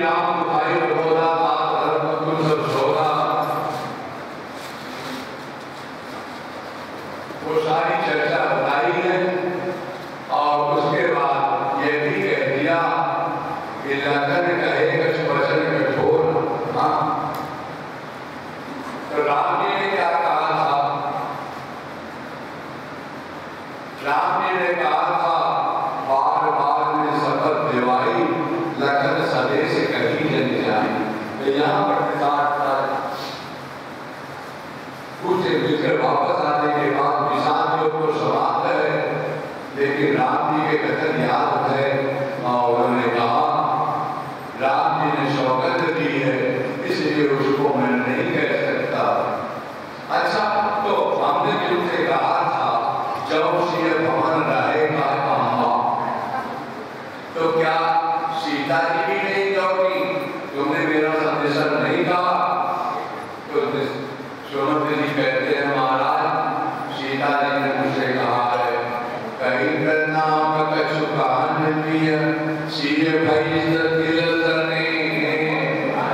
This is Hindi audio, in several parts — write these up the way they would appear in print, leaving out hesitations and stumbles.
राम भाई बोला तुम सब सोना, वो सारी चर्चा बताई है। और उसके बाद ये भी कह दिया कि लखन कहे कछ वचन कठोर। हाँ, तो राम जी ने क्या कहा था? राम जी ने कहा था बार बार में शपथ दिवाई, लखन सदे से कहीं जन जाए। तो यहाँ पर कुछ मिलकर वापस आने के बाद विषाद योग को समाप्त है, लेकिन राम जी के कथन याद है और उन्होंने कहा राम जी ने सौगंध दी है इसलिए उसको मैं नहीं कह सकता। अच्छा, तो हमने तुमसे कहा था जब सिंह भवन रहेगा अम्बा, तो क्या सीता जी भी नहीं जाओगी? तुमने मेरा संदेशा नहीं कहा? तो सोनभद्र जी कहते हैं महाराज सीता जी ने मुझसे कहा है कहीं का नाम कछु कान दिया सीए भाई दिल तरने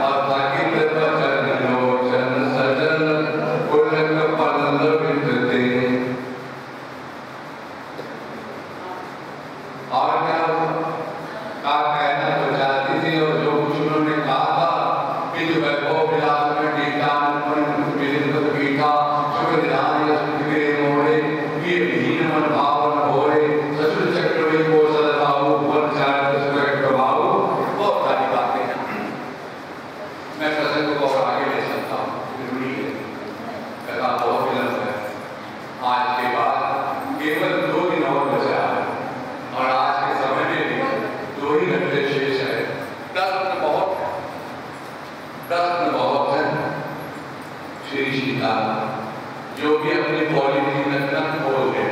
और ताकि बचन लोचन सजन पुलक पलंग बिंदते। और क्या कहना तो चाहती थी और जो कुछ उन्होंने कहा था कि जो वैभव विलास में टीका पीठा सुखदान के मोड़े ये हीन मन भावन होए ससुर चक्रवी को सदभाव वन चार प्रभाव, बहुत सारी बातें हैं। मैं प्रसंग को और आगे ले सकता हूँ, जरूरी है, कथा बहुत विलंब है। आज के बाद केवल 2 दिन और बचा है और आज के समय में भी 2 ही घंटे शेष है। प्रश्न बहुत है, प्रश्न बहुत है। श्री सीता जो भी अपनी पॉलिथीन रखना खोल दे,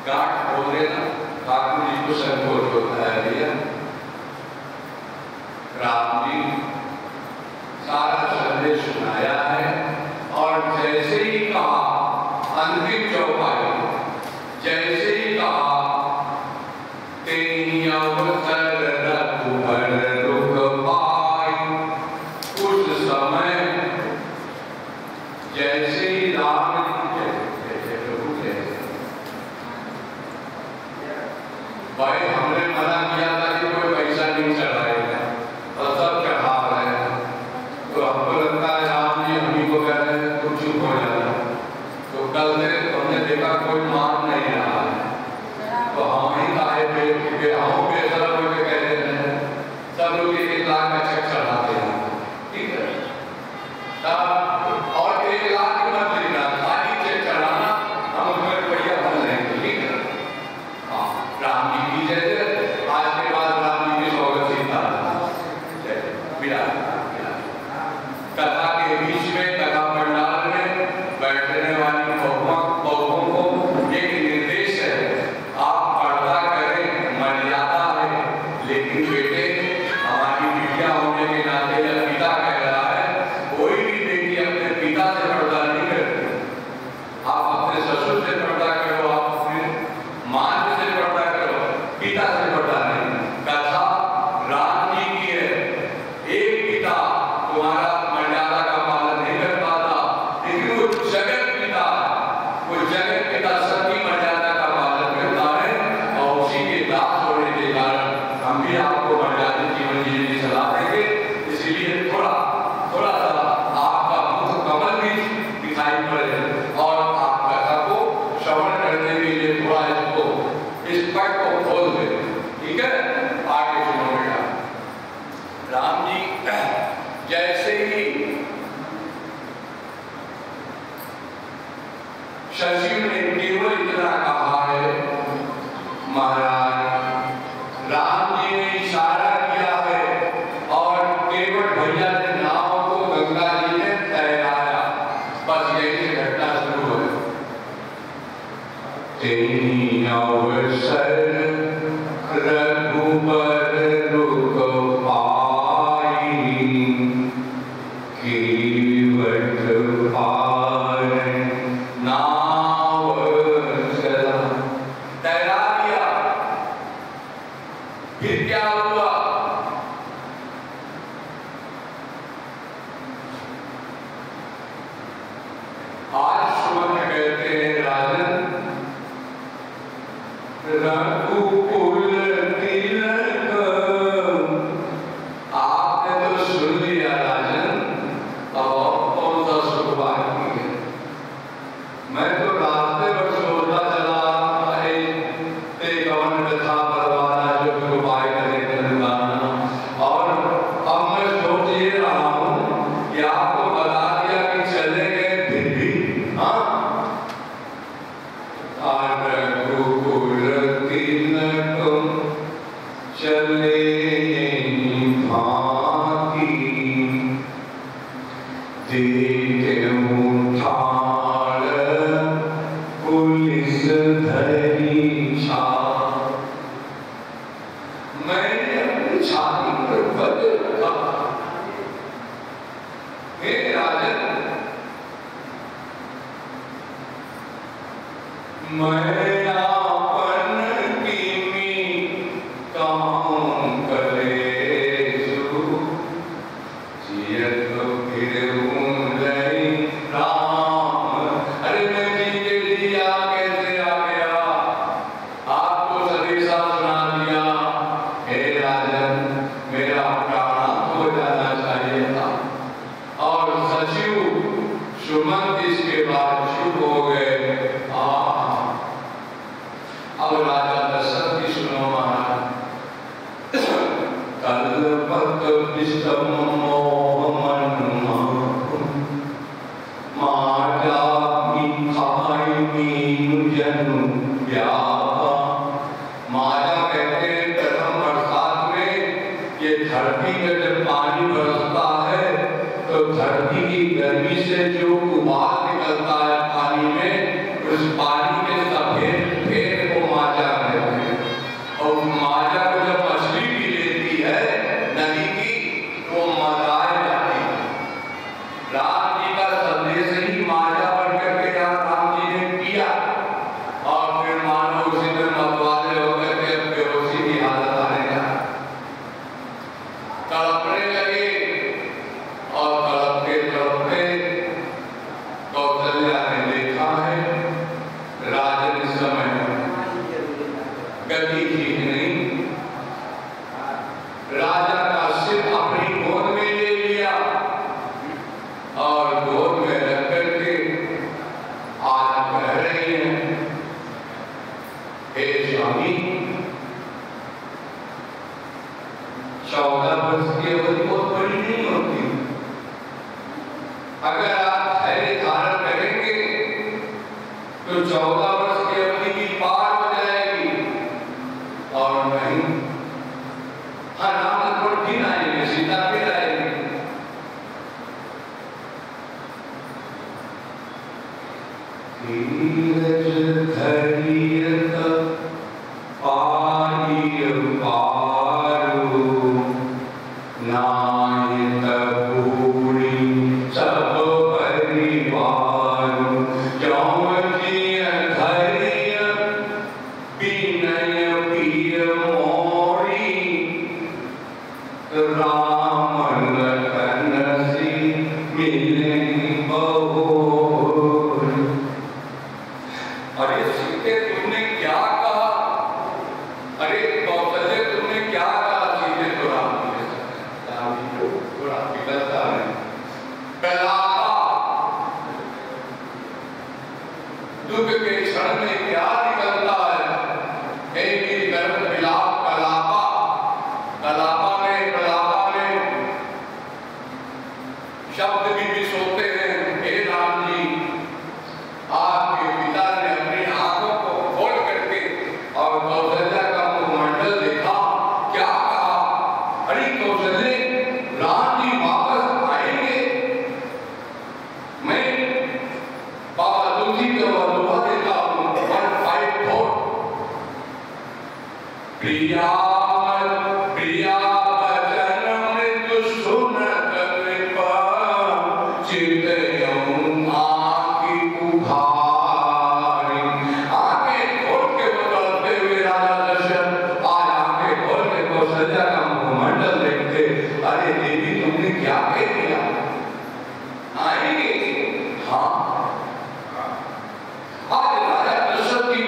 गांठ खोल देना, ठाकुर जी को संकोच होता है भैया। राम जी सारा संदेश सुनाया है और जैसे ही कहा अंतिम चौपाई, जैसे ही कहा तेरी अवसर रघुबर रुक पाई, उस समय जैसे ही राम भाई हमने मना किया था कि कोई पैसा नहीं चढ़ाएगा और सब चढ़ा रहे हैं, तो हमको लगता है राम जी हमी को कह रहे हैं तुम चुप हो जाना। तो कल से हमने देखा कोई मान नहीं रहा है, तो हम ही आए थे क्योंकि हम बेसर होकर कह रहे हैं सब लोग 1 लाख का चेक चढ़ाते हैं, ठीक है? और 1 लाख की मत लेना, खाली चेक चढ़ाना, हम उसमें रुपया भर लेंगे, ठीक है? हाँ, राम जी की जय जय। आज के बाद राम जी की स्वागत सीता कथा के बीच में, कथा पंडाल में बैठने वाली बहुओं को एक निर्देश है, आप पर्दा करें, मर्यादा है, लेकिन बेटे हमारी बिटिया होने के नाते या पिता कह रहा है कोई भी बेटी अपने पिता से पर्दा नहीं करती। आप अपने ससुर से पर्दा करो, आप अपने मां से पर्दा करो, पिता से पर्दा नहीं। कथा राम जी की है, एक पिता तुम्हारा मर्यादा का पालन नहीं कर पाता, लेकिन वो जगत पिता है, वो जगत पिता सबकी मर्यादा का पालन करता है और उसी के दास होने के कारण हम भी आपको मर्यादा जीवन जीने की सलाह देंगे। इसीलिए थोड़ा सा आपका मुख कमल भी दिखाई पड़े और आप कथा को श्रवण करने के लिए थोड़ा इसको इस पट को खोल दे, ठीक है? आगे सुनो बेटा। राम जी जैसे ही शशि ने केवल इतना कहा है महाराज, राम जी ने इशारा किया है और केवल भैया ने नाव को गंगा जी ने तैराया, बस यही से घटना शुरू है। तेरी अवसर रघुबर रुक पाई, कीवट पार नाव चला, तैरा दिया। फिर क्या हुआ? मैं तो रास्ते पर सोचता चला ते कवन कथा परवाना जो उपाय करे करवाना। और अब मैं सोच ये रहा हूँ कि आपको बता दिया कि चले गए फिर भी चले भागी देते उठाड़ पुलिस धरी छा। मैंने अपनी छाती पर बदल रखा, हे राजन मैं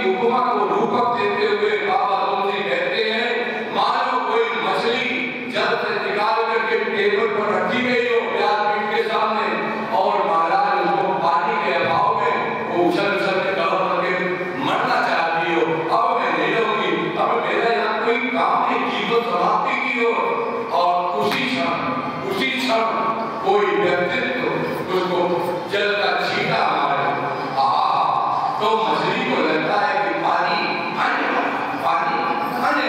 उपमा को रूपक देते हुए बाबा तुलसी कहते हैं, मानो कोई समाप्ति की ओर, और उसी क्षण कोई व्यक्तित्व उसको जल का छींटा मारे, तो मछली को लगता है कि पानी आने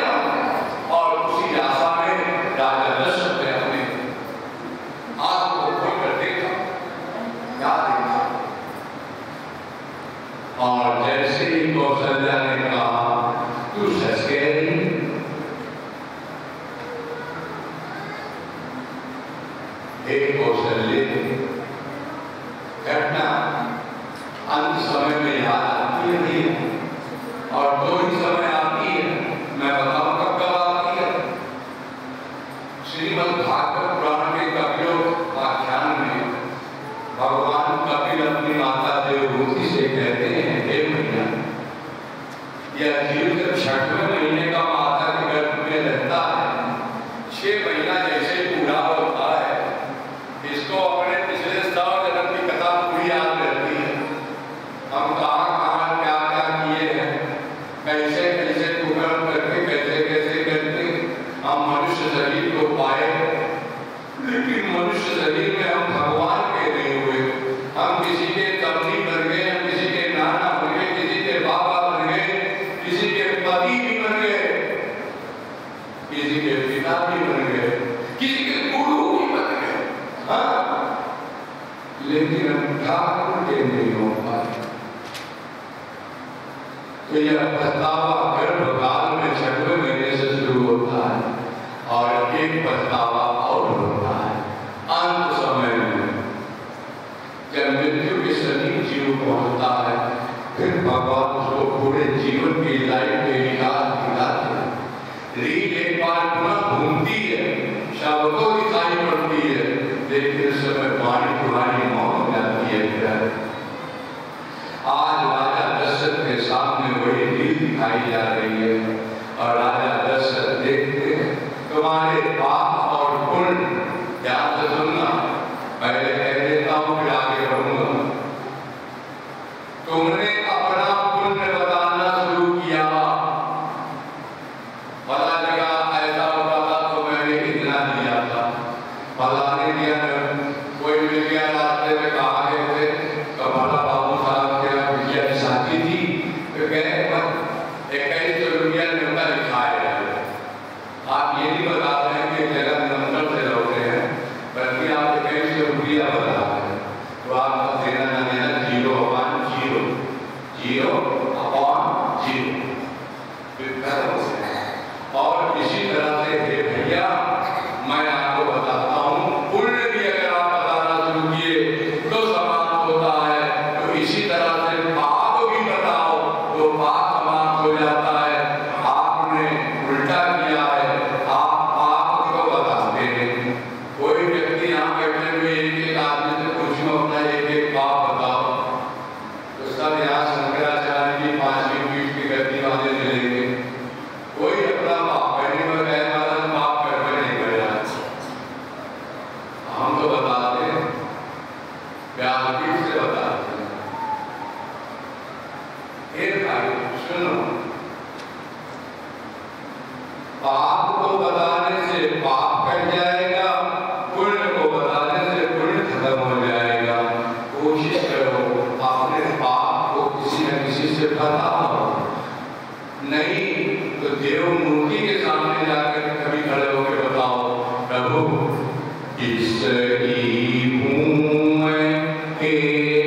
वाला है, और उसी आशा में राजा दशरथ ने अपने आंख को खोलकर देखा, क्या देखा, और जैसे ही कौशल्या ने कहा तू सच कह रही, एक कौशल्य घटना अंत समय में याद आती है नहीं, और दो ही समय आती है, मैं बताऊं कब आती है। श्रीमद् भागवत पुराण के कपिल आख्यान में भगवान कपिल अपनी माता देवहूति से कहते हैं, हे मैया, यह जीव जब 6वें महीने का माता के गर्भ में रहता है, 6 महीना जैसे पूरा होता है, इसको अपने पिछले 100 जन्म की कथा पूरी याद रहती है। हम कहाँ क्या किए हैं, कैसे कुकर्म करके, कैसे करके हम मनुष्य शरीर को पाए, लेकिन मनुष्य शरीर में हम भगवान के नहीं हुए। हम किसी के तमनी बन गए, हम किसी के नाना बन गए, किसी के बाबा बन गए, किसी के पति भी बन गए, किसी के पिता भी बन गए, किसी के गुरु भी बन गए, लेकिन हम ठाकुर के नहीं हो पाए। तो यह पछतावा गर्भकाल में 6वें महीने से शुरू होता है, और एक पछतावा और होता है अंत समय में, जब मृत्यु के समीप जीव पहुंचता है, फिर भगवान उसको पूरे जीवन की लाइफ में दिखाते हैं। रील एक बार पुनः घूमती है, सबको दिखाई पड़ती है, लेकिन इस समय तुम्हारी मौत हो जाती है। आज राजा दशरथ के सामने वही रील दिखाई जा रही है, और राजा दशरथ देखते हैं तुम्हारे पाप और पुण्य, ध्यान से सुनना, पहले कह देता हूं फिर आगे बढ़ूंगा। तुमने अपना पुण्य बताना शुरू किया, पता लगा ऐसा होता था तो मैंने इतना दिया था, पता नहीं दिया, कोई मिल गया रास्ते में, कहा गए थे कमाला बाबू साहब के बिटिया की शादी थी, तो गए 2100 रुपया न्योता लिखाया। आप ये नहीं बता रहे हैं कि जगह नंबर से लौटे हैं, बल्कि आप 2100 रुपया बता रहे हैं, तो आप देना ना देना 0/0 और इसी तरह से हे भैया, मैं आपको बताता हूँ, पुण्य भी अगर आप बताना शुरू किए तो समाप्त होता है, तो इसी तरह से पाप भी बताओ तो पाप समाप्त हो जाता है। आपने उल्टा किया है, आप पाप को बताते हैं। कोई व्यक्ति यहाँ बैठे हुए एक आदमी से पूछो अपना एक पाप बताओ, तो सब यहाँ शंकराचार्य की 5वीं पीठ की गद्दी वाले मिलेंगे, कोई अपना पाप करने में गए वाला पाप करके नहीं गया। हम तो बताते हैं, व्यापक से बताते हैं। एक भाई सुनो, पाप को बताने से पाप कट जाएगा, पुण्य को बताने से पुण्य खत्म हो जाएगा। कोशिश करो अपने पाप को किसी न किसी से बताओ, नहीं तो देव मूर्ति के सामने जाकर कभी खड़े होकर बताओ, प्रभु इसकी हूँ मैं हे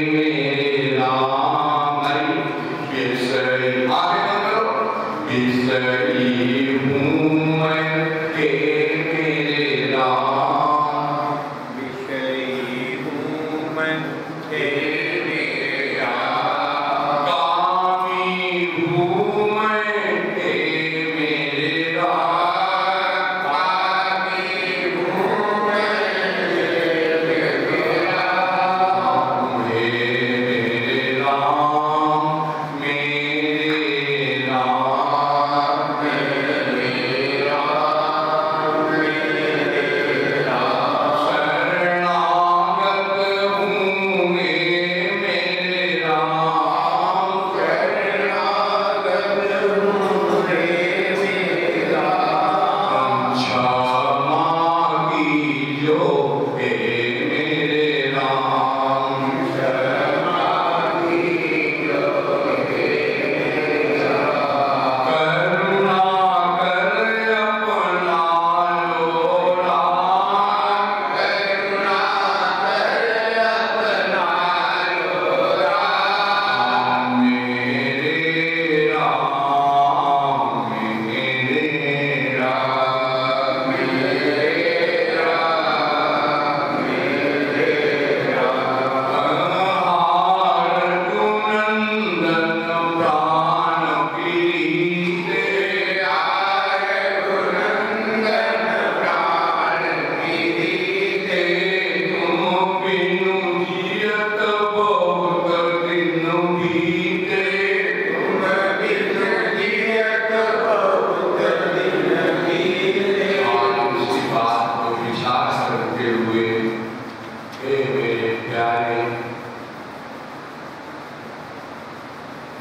मेरे राम, इसकी आगे न करो, इसकी हूँ मैं हे मेरे राम, इसकी हूँ मैं हे मेरे राम, कामी हूँ मैं हे मेरे राम, कामी हूँ मैं हे मेरे राम, हे मेरे राम, मेरे राम, मेरे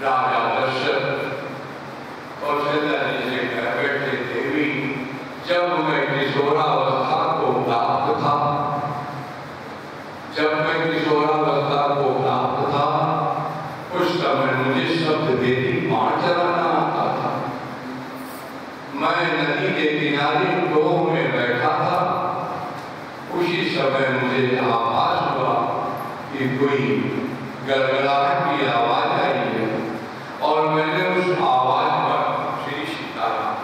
राजा दशरथ कौशल्या जी से कह बैठे, देवी जब मैं किशोरावस्था को प्राप्त था, उस समय मुझे शब्द वेदी बाण चलाना आता था। मैं नदी के किनारे डोह में बैठा था, उसी समय मुझे आभास हुआ कि कोई गड़गड़ाहट की आवाज आई है और मैंने उस आवाज पर श्री सीताराम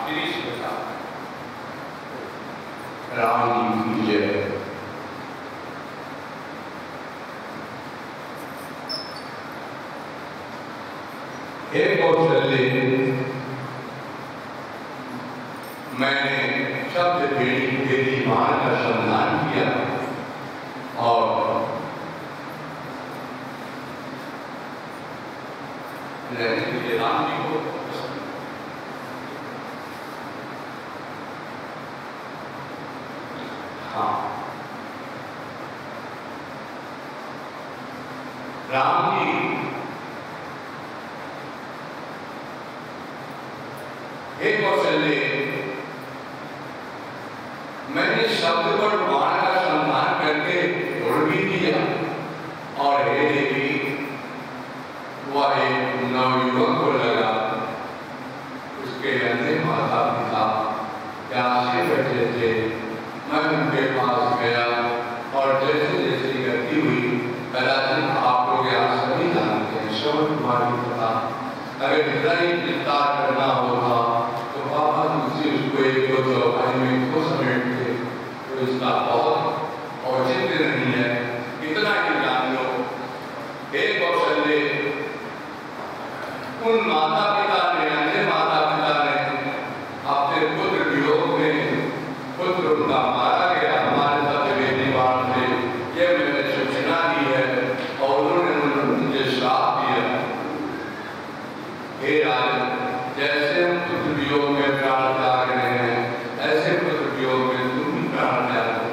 राम जी की जय। हे कौशल्य, मैंने शब्द वेदी बाण का संधान किया और राम जी को राम जी हे कौशल्य, मैंने शब्द पर बाण का संधान करके उड़ भी दिया और हे देवी, वह एक नवयुवक को लगा, उसके अंधे माता पिता प्यासे बैठे थे। मैं उनके पास गया और जैसे जैसे गति हुई, कदाचित आप लोग यहाँ सभी जानते हैं, श्रवण कुमारी कथा, अगर इतना ही विस्तार करना होगा तो बाबा तुलसी उसको एक दो चौपाई में को समेटते, तो इसका बहुत औचित्य नहीं है, इतना ही जान लो। हे कौशल्य, उन माता पिता ने, अन्य माता पिता ने अपने पुत्र वियोग में, पुत्र उनका मारा गया हमारे साथ वेदी बाण से, ये मैंने सूचना दी है और उन्होंने मुझे श्राप दिया। हे राज, जैसे हम पुत्र वियोग में प्राण त्याग रहे हैं, ऐसे पुत्र वियोग में तुम भी प्राण त्याग दो।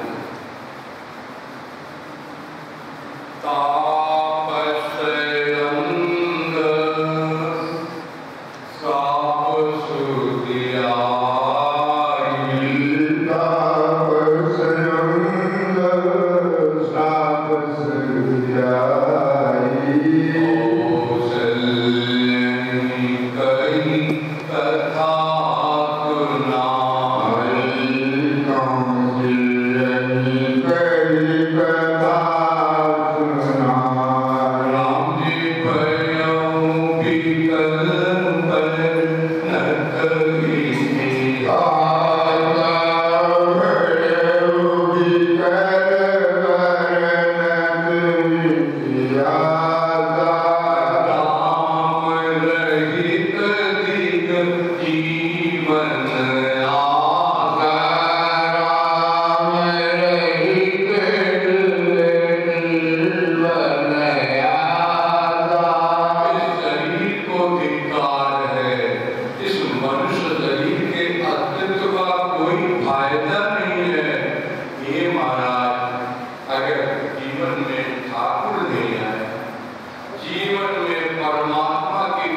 परमात्मा की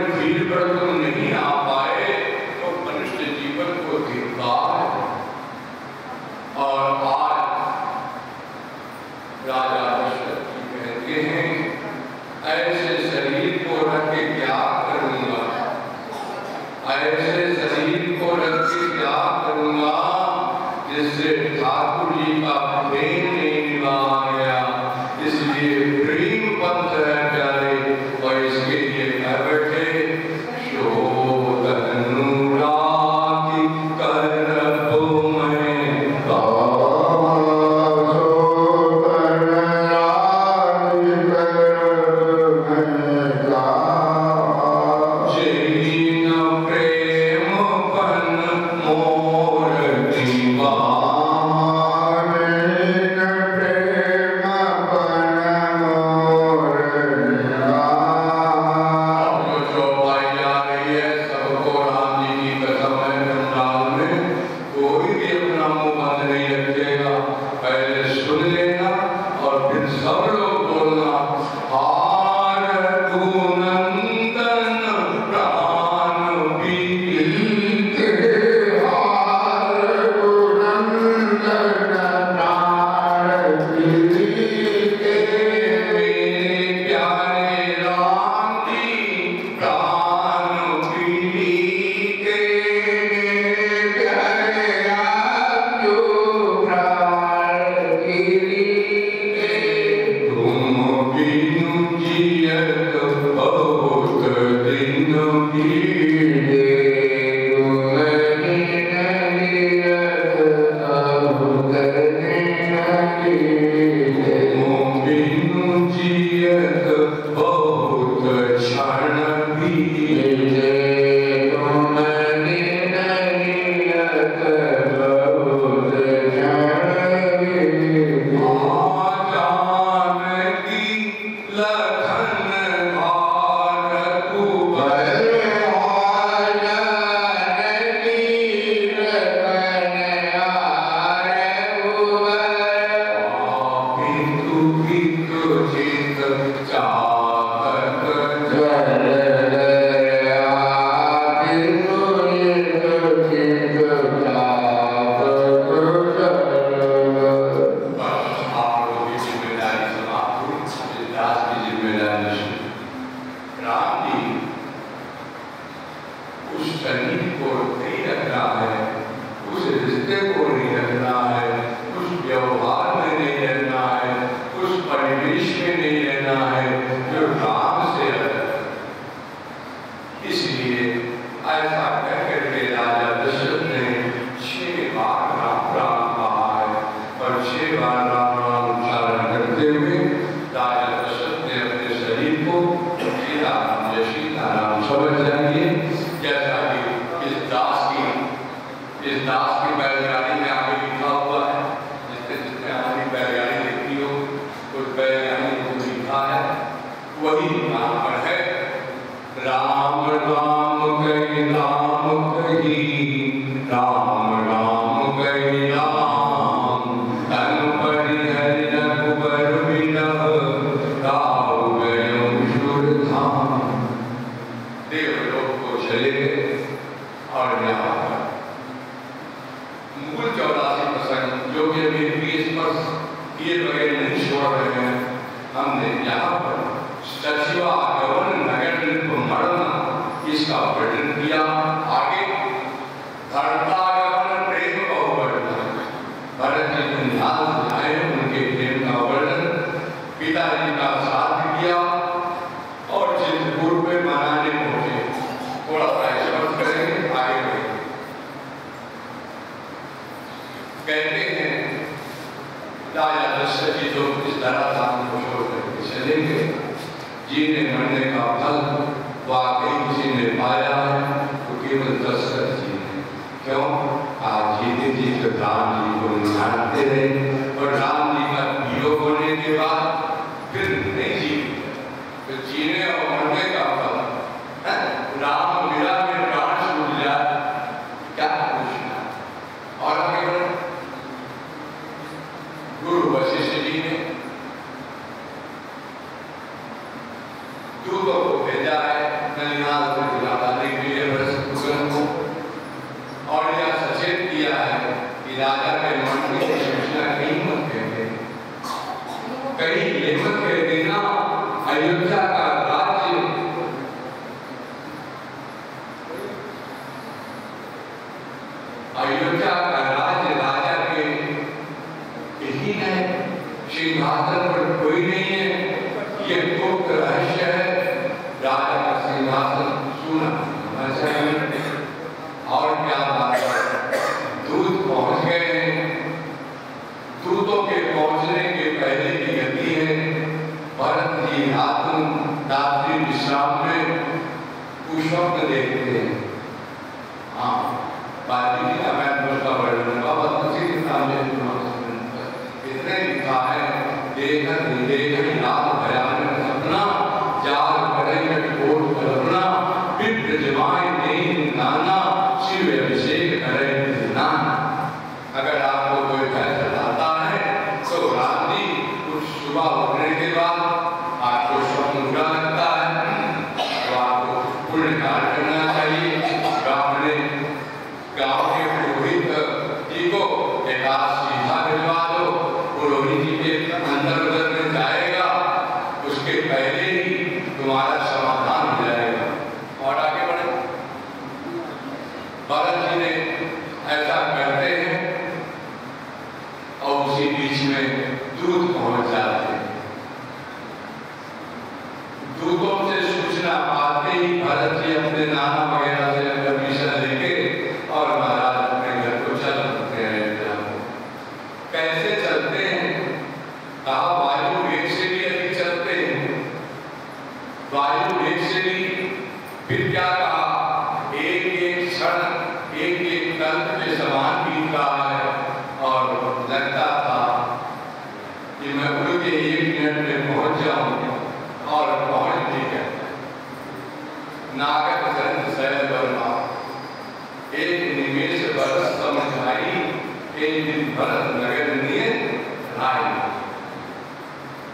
भीड़ पर तुम नहीं आ पाए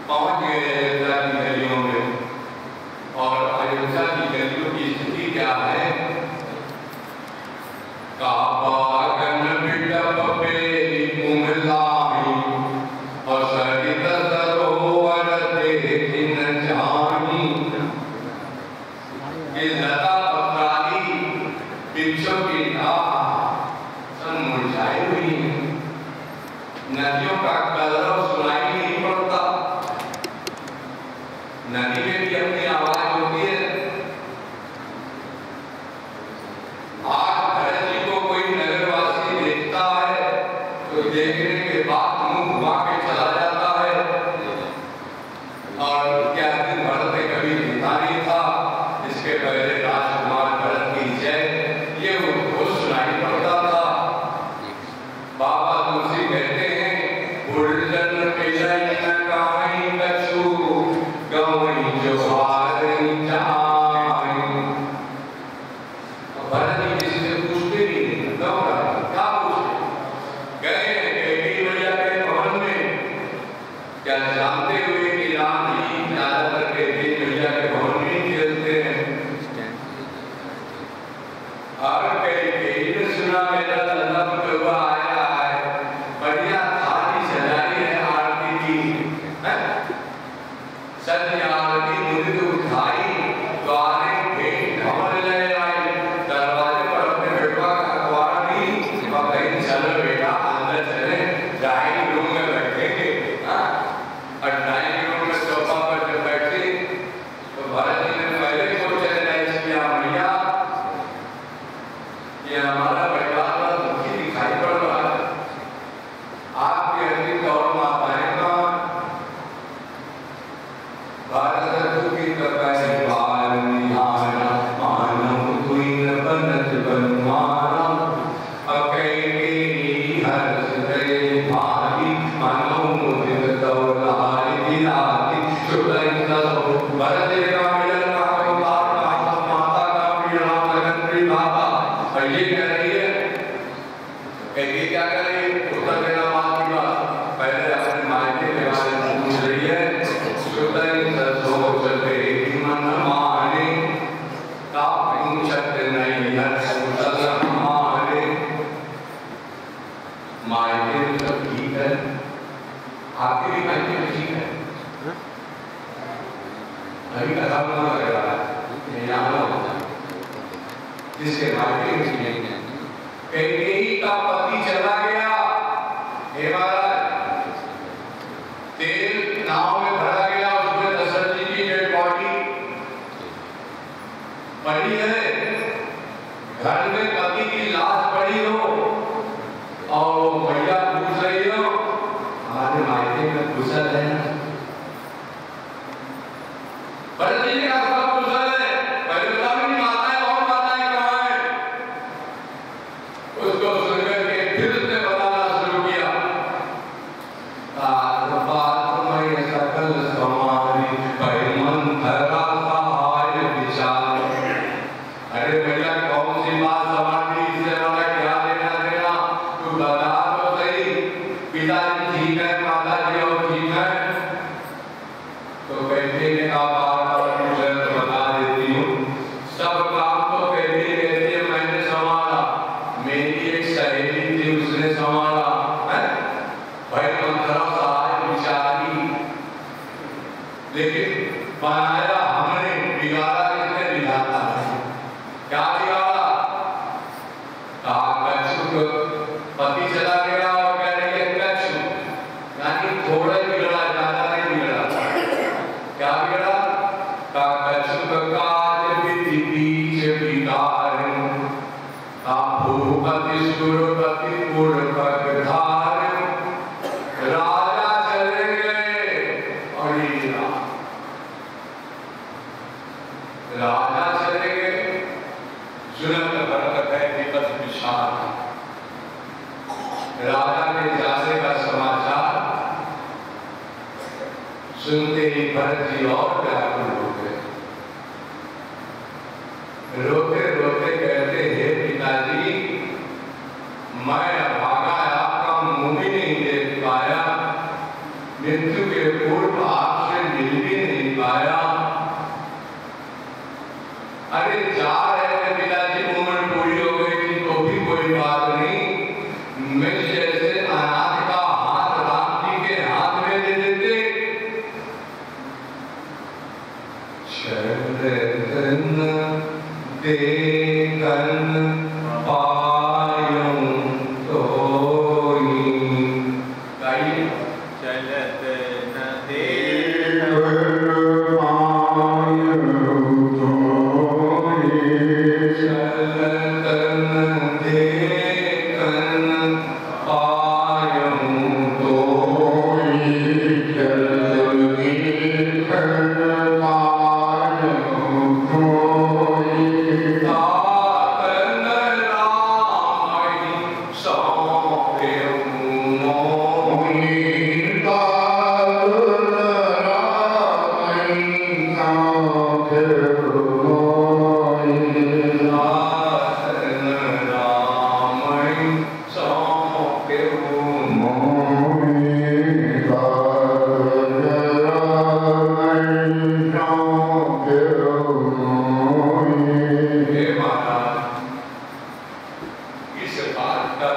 पहुंच गए अयोध्या की गलियों में और अयोध्या जिसके मायके में नहीं है। कैकेयी का पति चला गया, हे महाराज, तेल नाव में भरा गया, उसमें दशरथ जी की डेड बॉडी पड़ी है, घर में पति की लाश पड़ी हो और भैया पूछ रही हो हमारे मायके में कुशल है ना? भरत जी ने कहा सब कुशल है, पहले बता भी माताएं और माताएं कहाँ हैं? उसको सुनकर के फिर उसने बताना शुरू किया, बातमय सकल समारी भयमंथरा सहाय विचार। अरे भैया कौन सी बात समारी, इससे हमारा क्या लेना देना, तू बता तो सही। पिताजी ठीक है, माता जी और ठीक है? तो कहते हैं आप बता देती हूँ, सब काम तो कहती है मैंने संभाला, मेरी एक सहेली थी उसने संभाला है, भाई मंत्रा सहाय विचारी, लेकिन बनाया हमने, बिगाड़ा किसने? बिगाड़ा है। क्या बिगाड़ा? कच्छू पति चला गया और कह रही है कच्छू, यानी थोड़ा ही बिगड़ा, ज्यादा नहीं बिगड़ा। क्या बिगड़ा? कच्छू काज विधि बीच विकार, भूपति सुरपति पुरपति धार। राजा चले गए और राजा चले गए, सुनत भरत है विपद विशाल। राजा के जाने का समाचार सुनते ही भरत जी और व्याकुल हो गए, रोते रोते कहते हे पिताजी, मैं भागा आपका मुंह भी नहीं देख पाया, मृत्यु के पूर्व आपसे मिल भी नहीं पाया। अरे जा रहे थे पिताजी, उम्र पूरी हो गई थी तो भी कोई बात नहीं, मैं जैसे अनाथ का हाथ राम जी के हाथ में दे देते। चरण देखन पायूं तोई, चलत न इस बात का